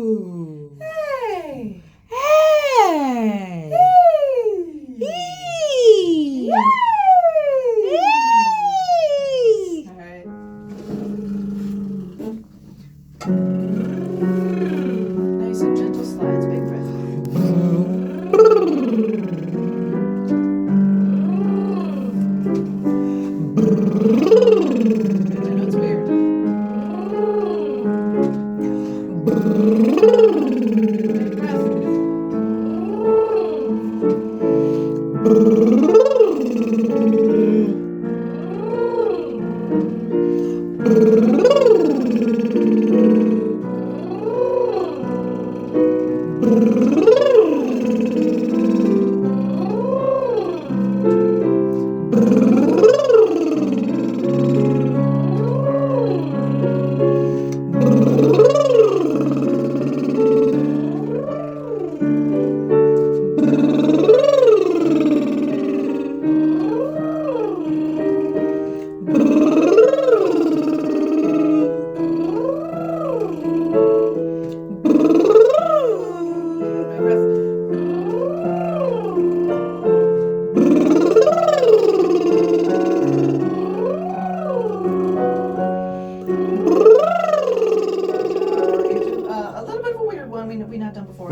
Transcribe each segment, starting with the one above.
Hey. Hey. Hey. Yay. Yay. All right. Nice and gentle slides. Big breath. I know it's weird. Big a little bit of a weird one we've not done before.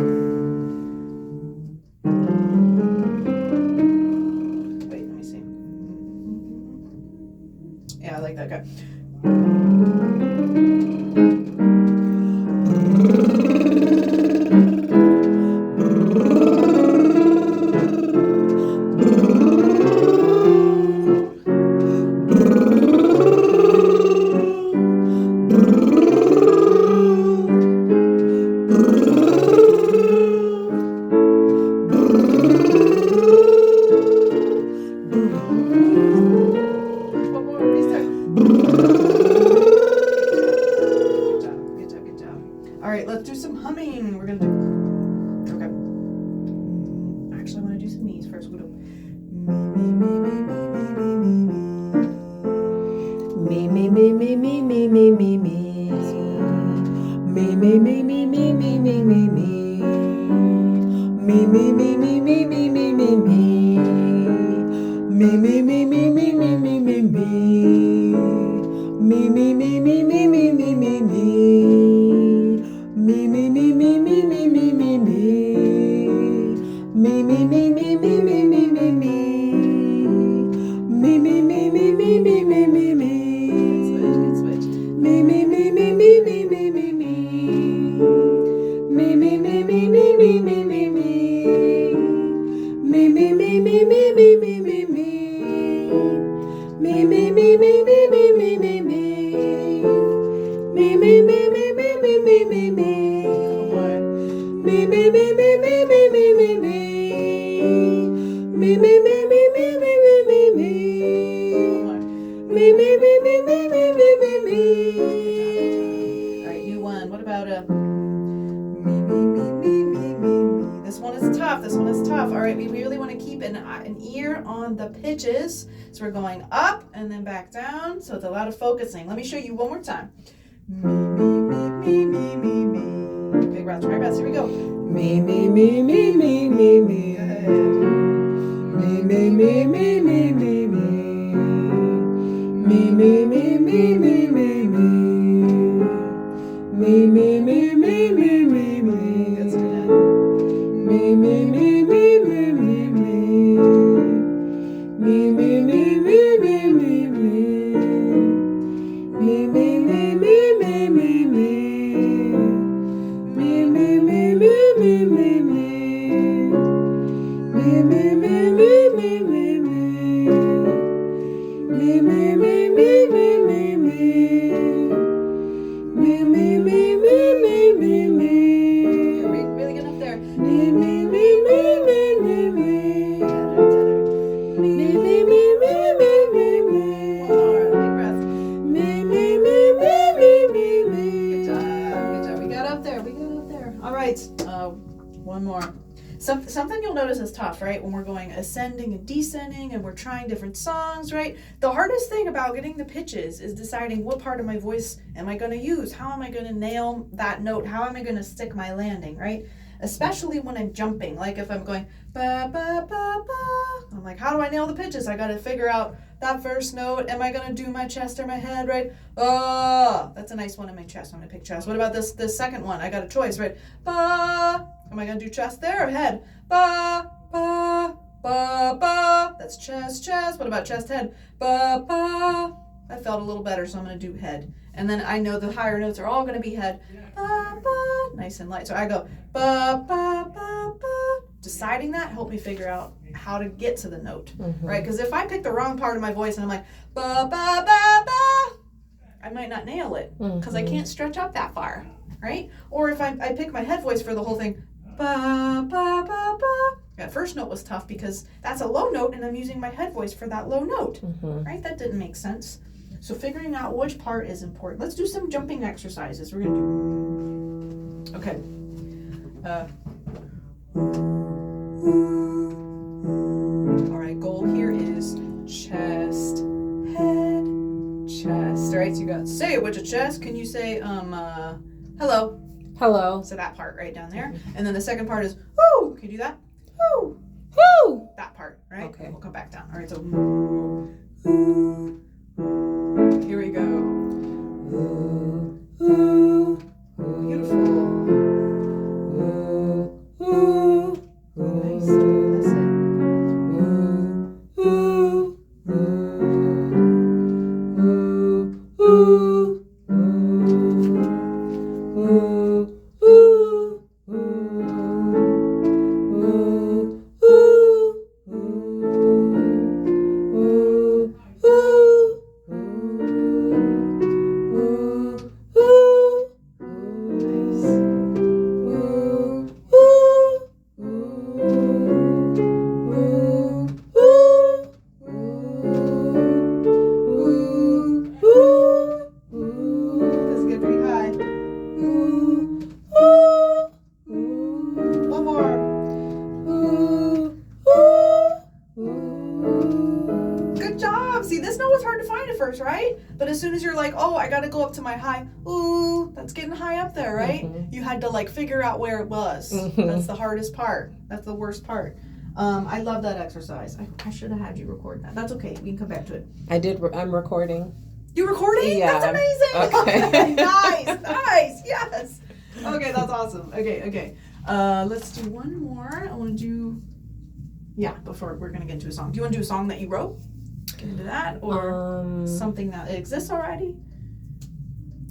Wait, let me see. Yeah, I like that guy. One more, restart. Good job. All right, let's do some humming. We're gonna do. Okay. Actually, I want to do some knees first. We'll do. Me, me, me, me, me, me, me, me, me. Me, me, me, me, me, me, me, me, me. Me, me, me, me, me, me, me, me, me. Me, me, me, me, me, me, me, me, me. Me, me, me, me, me, me, me, me, me. Me, me, me, me, me, me, me, me, me. Me, me, me, me, me, me, me, me, me. Me, me, me, me, me, me, me, me, me. Switch. Me, me, me, me, me, me, me, me, me. Me, me, me, me, me, me, me, me, me. Me, me, me, me, me, me, me, me, me. Me, me, me, me, me, me, me, me, me. Me, me, me, me, me, me, me, me, me. Me, me, me, me, me, me, me, me, me. Me, me, me, me, me, me, me, me, me. Me, me, me, me, me, me, me, me, me. All right, you won. What about a me, me, me, me, me, me, me? This one is tough. All right, we really want to keep an ear on the pitches. So we're going up and then back down. So it's a lot of focusing. Let me show you one more time. Me, me, me, me, me, me, me. Big breaths, right breaths. Here we go. Me, me, me, me, me, me, me. Me, me, me, me, me, me, me. Me, me, me, me, me, me, me. Me, me, me, me, me, me, me. That's good. Me, me, me, me, me, me, me. Me, me, me, me, me, me, me. Me, me, me, me, me, me, me. Me, me, me, me, me, me, me. Me, me, me, me, me, me, me. Me, me, me, me, me, me, me. Me, me, me, me, me, me, me. You're really good up there. Me, me, me, me, me, me, me. Better. Me, me, me, me, me, me, me. One more. Big breath. Me, me, me, me, me, me, me. Good job. We got up there. All right. One more. Something you'll notice is tough, right? When we're going ascending and descending and we're trying different songs, right? The hardest thing about getting the pitches is deciding what part of my voice am I going to use? How am I going to nail that note? How am I going to stick my landing, right? Especially when I'm jumping. Like if I'm going ba ba ba ba, I'm like, how do I nail the pitches? I got to figure out that first note. Am I going to do my chest or my head, right? Oh, that's a nice one in my chest. I'm going to pick chest. What about this second one? I got a choice, right? Ba. Am I going to do chest there or head? Ba, ba, ba, ba. That's chest, chest. What about chest, head? Ba, ba. I felt a little better, so I'm going to do head. And then I know the higher notes are all going to be head. Ba, ba. Nice and light. So I go ba, ba, ba, ba. Deciding that helped me figure out how to get to the note, right? Because if I pick the wrong part of my voice and I'm like ba, ba, ba, ba, I might not nail it because I can't stretch up that far, right? Or if I pick my head voice for the whole thing, ba, ba, ba, ba. That first note was tough because that's a low note and I'm using my head voice for that low note, right? That didn't make sense. So figuring out which part is important. Let's do some jumping exercises. We're going to do, okay. All right, goal here is chest, head, chest. All right, so you got say it with your chest. Can you say, hello? Hello. So that part right down there. And then the second part is, woo. Can you do that? Woo. Woo. That part, right? Okay. We'll come back down. All right, so here we go. Beautiful. Nice. That's it. First, right? But as soon as you're like, oh, I gotta go up to my high, ooh, that's getting high up there, right? You had to like figure out where it was. That's the hardest part. That's the worst part. I love that exercise. I should have had you record that. That's okay. We can come back to it. I did. I'm recording. You recording? Yeah. That's amazing. Okay. Nice. Yes. Okay, that's awesome. Okay. Let's do one more. I want to do. Yeah, before we're gonna get into a song. Do you want to do a song that you wrote? Get into that, or something that exists already?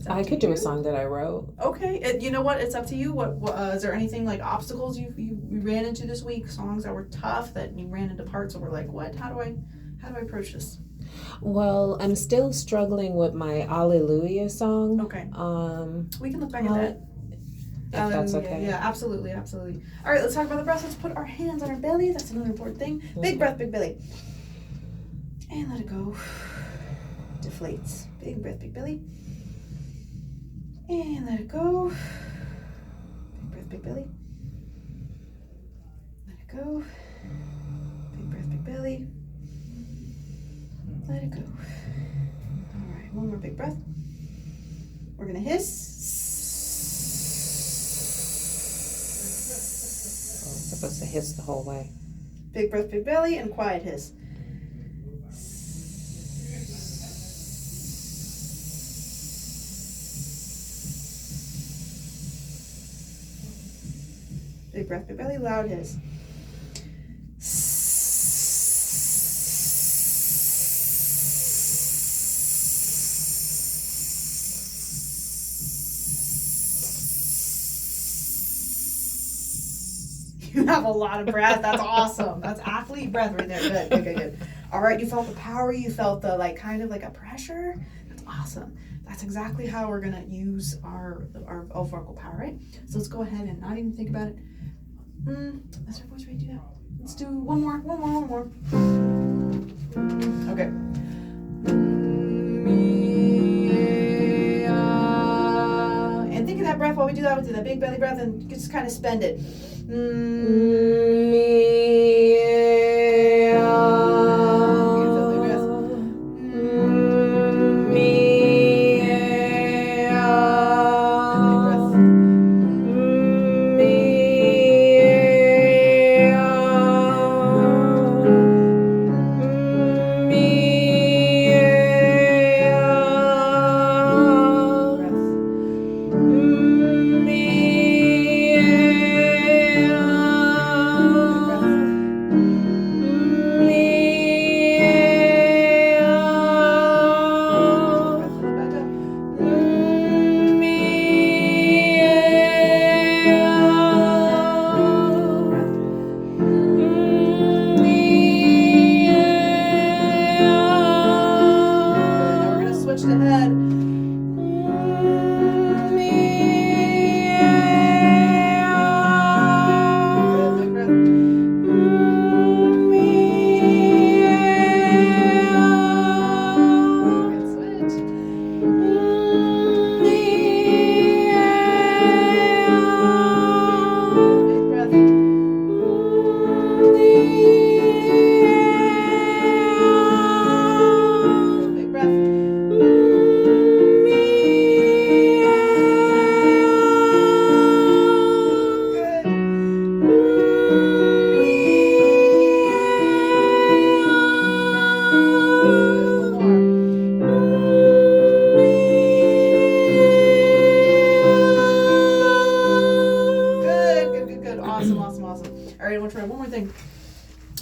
I could do a song that I wrote. Okay, you know what? It's up to you. What is there anything like obstacles you ran into this week? Songs that were tough that you ran into parts that were like, what? How do I approach this? Well, I'm still struggling with my Alleluia song. Okay. We can look back at that. If that's okay. Yeah, absolutely. All right, let's talk about the breath. Let's put our hands on our belly. That's another important thing. Big breath, big belly. And let it go. Deflates. Big breath, big belly. And let it go. Big breath, big belly. Let it go. Big breath, big belly. Let it go. All right, one more big breath. We're going to hiss. I'm supposed to hiss the whole way. Big breath, big belly, and quiet hiss. Big breath, big belly, loud hiss. You have a lot of breath. That's awesome. That's athlete breath right there. Good. All right, you felt the power. You felt the like kind of like a pressure. That's awesome. That's exactly how we're gonna use our vocal power, right? So let's go ahead and not even think about it. That's our voice ready to do that. Let's do one more. Okay. And think of that breath while we do that. We'll do that big belly breath and just kind of spend it.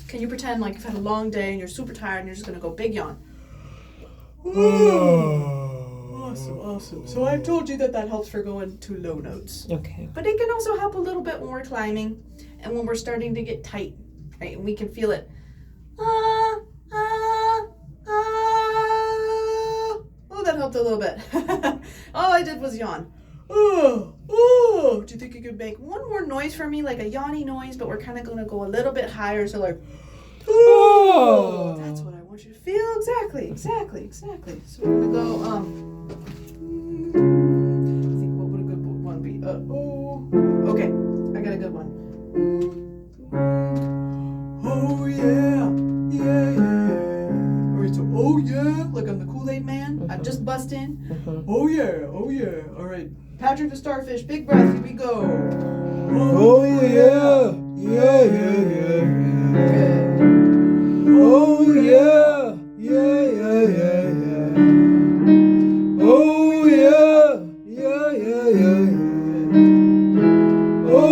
Can you pretend like you've had a long day and you're super tired and you're just gonna go big yawn? Awesome. So I've told you that helps for going to low notes. Okay. But it can also help a little bit when we're climbing and when we're starting to get tight, right? And we can feel it. Oh, that helped a little bit. All I did was yawn. Oh. Do you think you could make one more noise for me, like a yawny noise, but we're kind of going to go a little bit higher, so like, oh. That's what I want you to feel. Exactly. So we're going to go, I think what would a good one be? Okay, I got a good one. Oh yeah. All right, so oh yeah, like I'm the Kool-Aid man. Mm-hmm. I've just bust in. Mm-hmm. Oh yeah. All right, Patrick the Starfish, big breath. Here we go. Oh yeah. Good. Oh yeah. Oh yeah.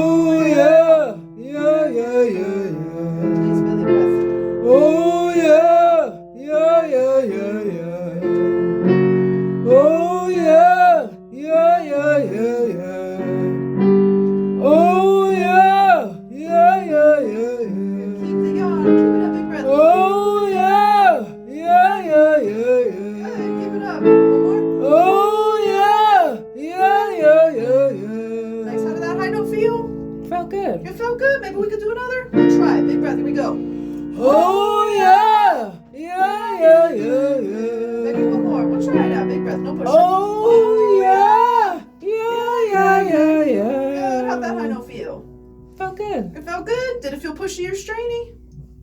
Oh yeah. Nice belly breath. Oh yeah. Oh yeah. Oh yeah. Keep the yawn. Keep it up, big breath. Oh yeah. Good. Keep it up. One more. Oh yeah. Nice. How did that high note feel? Felt good. It felt good. Maybe we could do another. We'll try it. Big breath. Here we go. Oh yeah. Maybe one more. We'll try it out. Big breath. No pushing. Oh yeah. Good. How'd that high note feel? Felt good. It felt good. Did it feel pushy or strainy?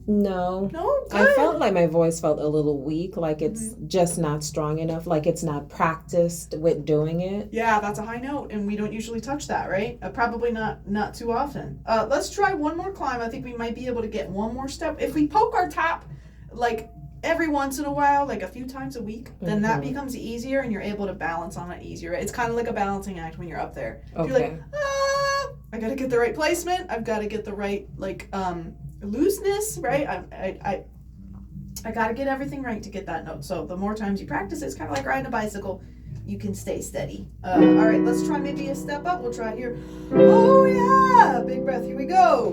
No. No. Good. I felt like my voice felt a little weak, like it's just not strong enough, like it's not practiced with doing it. Yeah, that's a high note, and we don't usually touch that, right? Probably not too often. Let's try one more climb. I think we might be able to get one more step. If we poke our top, like every once in a while, like a few times a week, then that becomes easier, and you're able to balance on it easier. It's kind of like a balancing act when you're up there. Okay. You're like, I gotta get the right placement. I've got to get the right looseness, right? I gotta get everything right to get that note. So the more times you practice, it's kind of like riding a bicycle. You can stay steady. All right, let's try maybe a step up. We'll try here. Oh yeah, big breath. Here we go.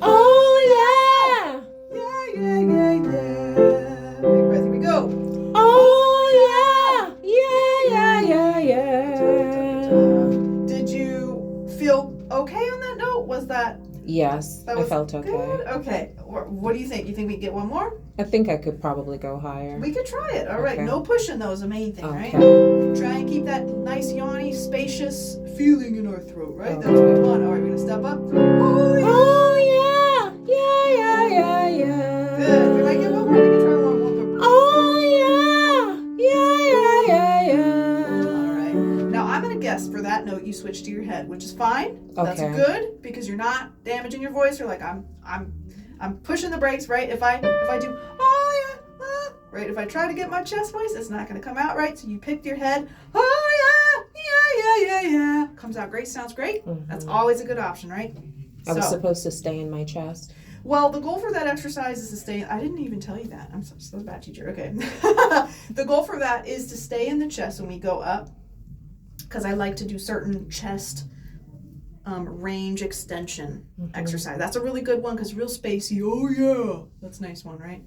Oh yeah. Yeah. Big breath. Here we go. Oh yeah. Did you feel okay on that note? Was that? Yes, I felt okay. Good? Okay. What do you think? You think we can get one more? I think I could probably go higher. We could try it. All right. Okay. No pushing though is the main thing, right? Okay. Try and keep that nice, yawny, spacious feeling in our throat, right? That's Okay. what we want. All right, we're going to step up. Oh, yeah. Good. We might get one more. We can try one more. Oh yeah. All right. Now I'm gonna guess for that note you switch to your head, which is fine. That's Okay. good because you're not damaging your voice. You're like I'm pushing the brakes, right? If I do oh yeah, right. If I try to get my chest voice, it's not gonna come out right. So you picked your head. Oh yeah. Comes out great. Sounds great. Mm-hmm. That's always a good option, right? I was supposed to stay in my chest. Well, the goal for that exercise is to stay. I didn't even tell you that. I'm so bad teacher. Okay. The goal for that is to stay in the chest when we go up, because I like to do certain chest range extension exercise. That's a really good one because real spacey. Oh yeah, that's a nice one, right?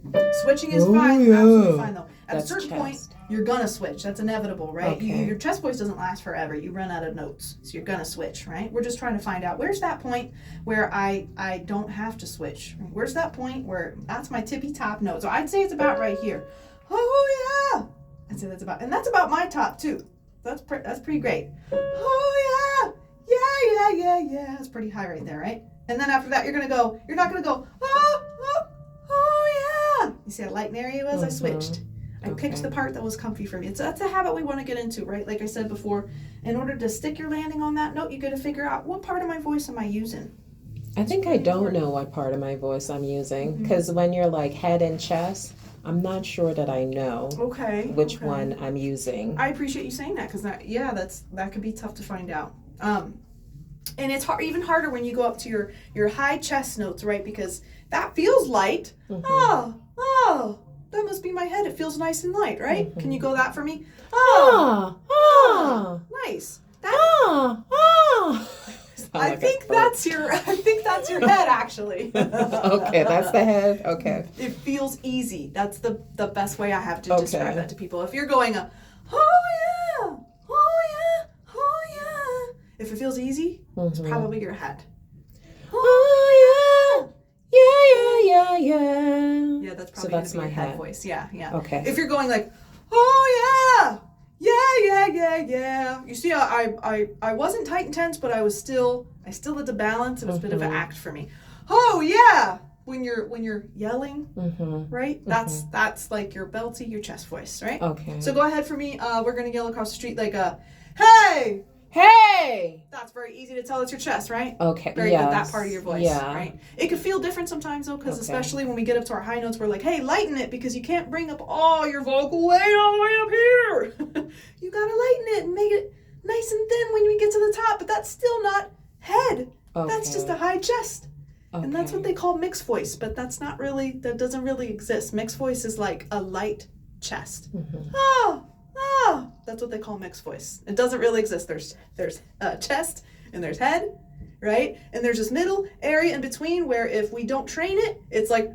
Switching is fine, absolutely fine though. At a certain point, you're gonna switch. That's inevitable, right? Okay. Your chest voice doesn't last forever. You run out of notes, so you're gonna switch, right? We're just trying to find out where's that point where I don't have to switch. Right? Where's that point where that's my tippy top note? So I'd say it's about right here. Oh yeah, I'd say that's about my top too. That's pretty great. Oh yeah. Yeah. It's pretty high right there, right? And then after that, you're not gonna go, oh yeah. You see how light and airy it was? I switched. I picked the part that was comfy for me. That's a habit we want to get into, right? Like I said before, in order to stick your landing on that note, you got to figure out what part of my voice am I using. I think I don't know what part of my voice I'm using, because when you're like head and chest, I'm not sure that I know which one I'm using. I appreciate you saying that because that could be tough to find out. And it's even harder when you go up to your high chest notes, right? Because that feels light. Oh, that must be my head. It feels nice and light, right? Can you go that for me? Nice. I think that's your head actually. Okay, that's the head. Okay. It feels easy. That's the best way I have to describe that to people. If you're going oh yeah. If it feels easy, it's probably your head. Oh yeah. Yeah, that's probably so that's gonna be my your head head voice. Yeah. Okay. If you're going like, oh yeah. You see, I wasn't tight and tense, but I still had the balance. It was a bit of an act for me. Oh yeah. When you're yelling, right? That's like your belty, your chest voice, right? Okay. So go ahead for me. We're gonna yell across the street like hey. That's very easy to tell it's your chest, right? Okay. Very good, that part of your voice, yeah. right? It can feel different sometimes though, because especially when we get up to our high notes, we're like, hey, lighten it, because you can't bring up all your vocal weight all the way up here. You gotta lighten it and make it nice and thin when we get to the top, but that's still not head. That's just a high chest. And that's what they call mixed voice, but that doesn't really exist. Mixed voice is like a light chest. That's what they call mixed voice. It doesn't really exist. There's chest and there's head, right? And there's this middle area in between where if we don't train it, it's like,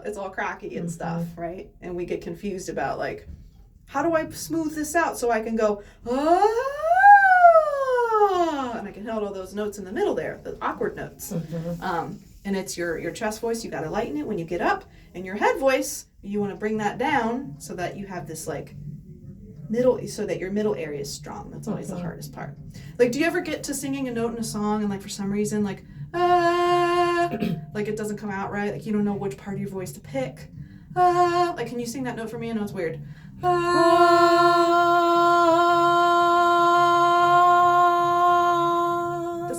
it's all cracky and stuff, right? And we get confused about like, how do I smooth this out so I can go, and I can hit all those notes in the middle there, the awkward notes. And it's your chest voice, you got to lighten it when you get up. And your head voice, you want to bring that down so that you have this like middle, so that your middle area is strong. That's always the hardest part. Like, do you ever get to singing a note in a song and like for some reason like like it doesn't come out right, like you don't know which part of your voice to pick? Like, can you sing that note for me? I know it's weird. That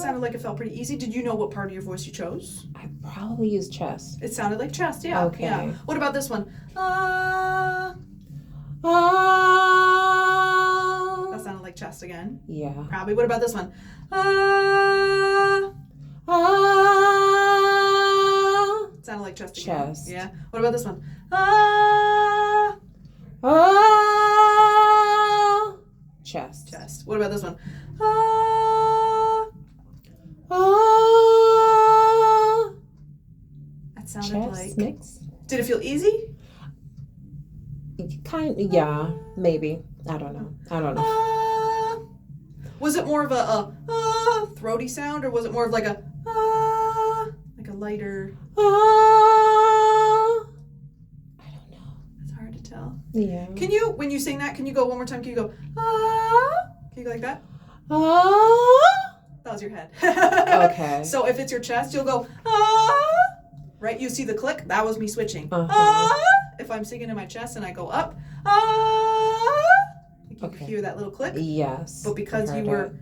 sounded like it felt pretty easy. Did you know what part of your voice you chose? I probably use chest. It sounded like chest, yeah. Okay. Yeah. What about this one? That sounded like chest again. Yeah. Probably. What about this one? It sounded like chest again. Chest. Yeah. What about this one? Chest. Chest. What about this one? That sounded Chest like. mix. Did it feel easy? Yeah, maybe. I don't know. Was it more of a throaty sound, or was it more of like a lighter? I don't know. It's hard to tell. Yeah. Can you, when you sing that, can you go one more time? Can you go Can you go like that? That was your head. Okay. So if it's your chest, you'll go right? You see the click? That was me switching. If I'm singing in my chest and I go up, you hear that little click? Yes. But because you were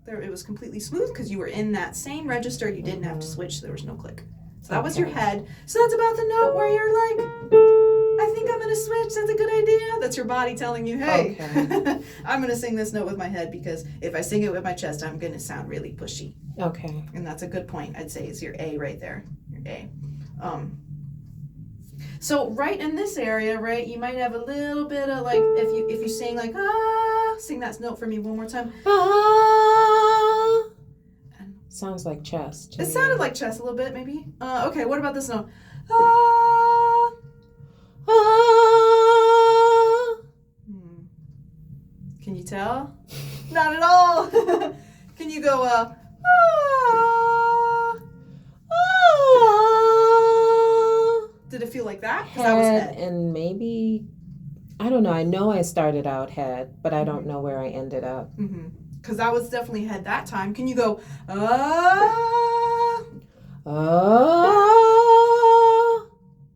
there, it was completely smooth because you were in that same register. You didn't have to switch. There was no click. So that was your head. So that's about the note where you're like, I think I'm going to switch. That's a good idea. That's your body telling you, hey, I'm going to sing this note with my head because if I sing it with my chest, I'm going to sound really pushy. Okay. And that's a good point, I'd say, is your A right there. Your A. So right in this area, right, you might have a little bit of like, if you sing like, sing that note for me one more time. Sounds like chest. It sounded like chest a little bit, maybe. Okay, what about this note? Can you tell? Not at all. Can you go, Did it feel like that? Because that was head. And maybe, I don't know. I know I started out head, but I don't know where I ended up. Because that was definitely head that time. Can you go,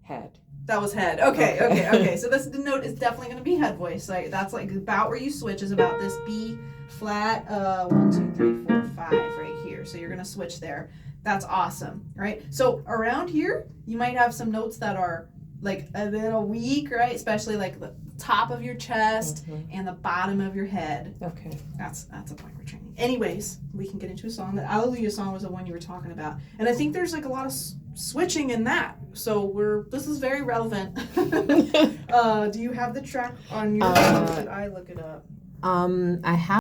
head. That was head. Okay. So this note is definitely going to be head voice. Like that's like about where you switch is about this B flat 1, 2, 3, 4, 5 right here. So you're going to switch there. That's awesome, right? So around here, you might have some notes that are like a little weak, right? Especially like the top of your chest and the bottom of your head. Okay. That's a point we're training. Anyways, we can get into a song. The Alleluia song was the one you were talking about. And I think there's like a lot of switching in that. So this is very relevant. Do you have the track on your phone? Should I look it up? I have